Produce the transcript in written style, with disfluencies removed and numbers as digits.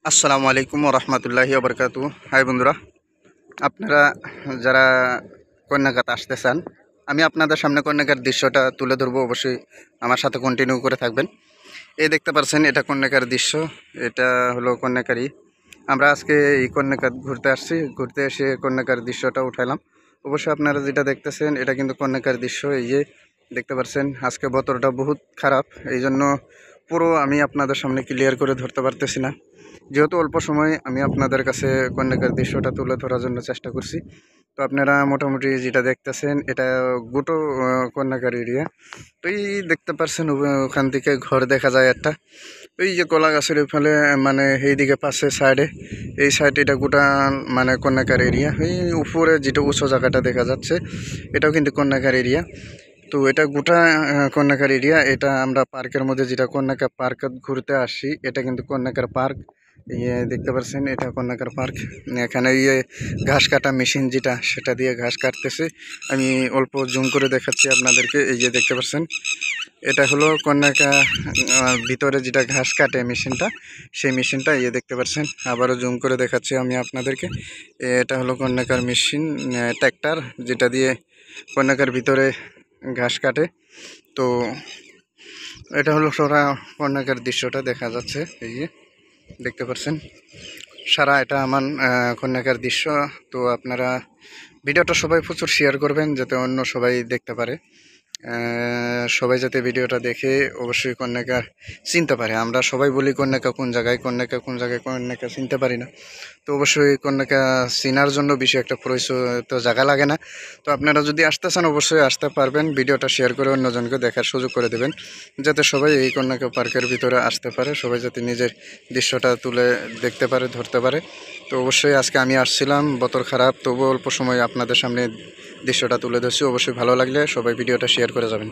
আসসালামু আলাইকুম রহমতুল্লাহি ওবরকাতু। হাই বন্ধুরা, আপনারা যারা কন্যাকাত আসতে চান, আমি আপনাদের সামনে কন্যাকার দৃশ্যটা তুলে ধরবো। অবশ্যই আমার সাথে কন্টিনিউ করে থাকবেন। এই দেখতে পাচ্ছেন, এটা কন্যাকার দৃশ্য। এটা হলো কন্যাকারী। আমরা আজকে এই কন্যাকাত ঘুরতে আসছি, ঘুরতে এসে কন্যাকার দৃশ্যটা উঠাইলাম। অবশ্যই আপনারা যেটা দেখতেছেন এটা কিন্তু কন্যাকার দৃশ্য। এই যে দেখতে পাচ্ছেন, আজকে বতরটা বহুত খারাপ, এই জন্য পুরো আমি আপনাদের সামনে ক্লিয়ার করে ধরতে পারতেছি না। যেহেতু অল্প সময়, আমি আপনাদের কাছে কন্যাকার দৃশ্যটা তুলে ধরার জন্য চেষ্টা করছি। তো আপনারা মোটামুটি যেটা দেখতেছেন এটা গোটো কন্যাকার এরিয়া। তো এই দেখতে পাচ্ছেন, ওখান থেকে ঘর দেখা যায় একটা। ওই যে কলা গাছের ফলে মানে এই দিকে পাশে সাইডে, এই সাইডে এটা গোটা মানে কন্যাকার এরিয়া। এই উপরে যেটা উঁচু জায়গাটা দেখা যাচ্ছে এটাও কিন্তু কন্যাকার এরিয়া। তো এটা গোটা কন্যাকার এরিয়া। এটা আমরা পার্কের মধ্যে যেটা কন্যাকার পার্ক ঘুরতে আসি, এটা কিন্তু কন্যাকার পার্ক। ইয়ে দেখতে পাচ্ছেন, এটা কন্যাকার পার্ক। এখানে ইয়ে ঘাস কাটা মেশিন যেটা, সেটা দিয়ে ঘাস কাটতেছে। আমি অল্প জুম করে দেখাচ্ছি আপনাদেরকে। এই যে দেখতে পাচ্ছেন, এটা হলো কন্যাকা ভিতরে যেটা ঘাস কাটে মেশিনটা, সেই মেশিনটা ইয়ে দেখতে পাচ্ছেন। আবারও জুম করে দেখাচ্ছি আমি আপনাদেরকে। এটা হলো কন্যাকার মেশিন, ট্র্যাক্টর, যেটা দিয়ে কন্যাকার ভিতরে ঘাস কাটে। তো এটা হলো সারা কন্যাকার দৃশ্যটা দেখা যাচ্ছে। এই যে দেখতে পাচ্ছেন সারা, এটা আমার কন্যাকার দৃশ্য। তো আপনারা ভিডিওটা সবাই প্রচুর শেয়ার করবেন, যাতে অন্য সবাই দেখতে পারে। সবাই যাতে ভিডিওটা দেখে অবশ্যই কন্যাকা চিনতে পারে। আমরা সবাই বলি কন্যাকা কোন জায়গায়, কন্যাকা কোন জায়গায়, কন্যাকা চিনতে পারি না। তো অবশ্যই কন্যাকা চেনার জন্য বেশি একটা পরিচিত জায়গা লাগে না। তো আপনারা যদি আসতে চান অবশ্যই আসতে পারবেন। ভিডিওটা শেয়ার করে অন্যজনকে দেখার সুযোগ করে দেবেন, যাতে সবাই এই কন্যাকা পার্কের ভিতরে আসতে পারে, সবাই যাতে নিজের দৃশ্যটা তুলে দেখতে পারে, ধরতে পারে। তো অবশ্যই আজকে আমি আসছিলাম, বতর খারাপ, তবুও অল্প সময় আপনাদের সামনে দৃশ্যটা তুলে ধরছি। অবশ্যই ভালো লাগলে সবাই ভিডিওটা শেয়ার করে যাবেন।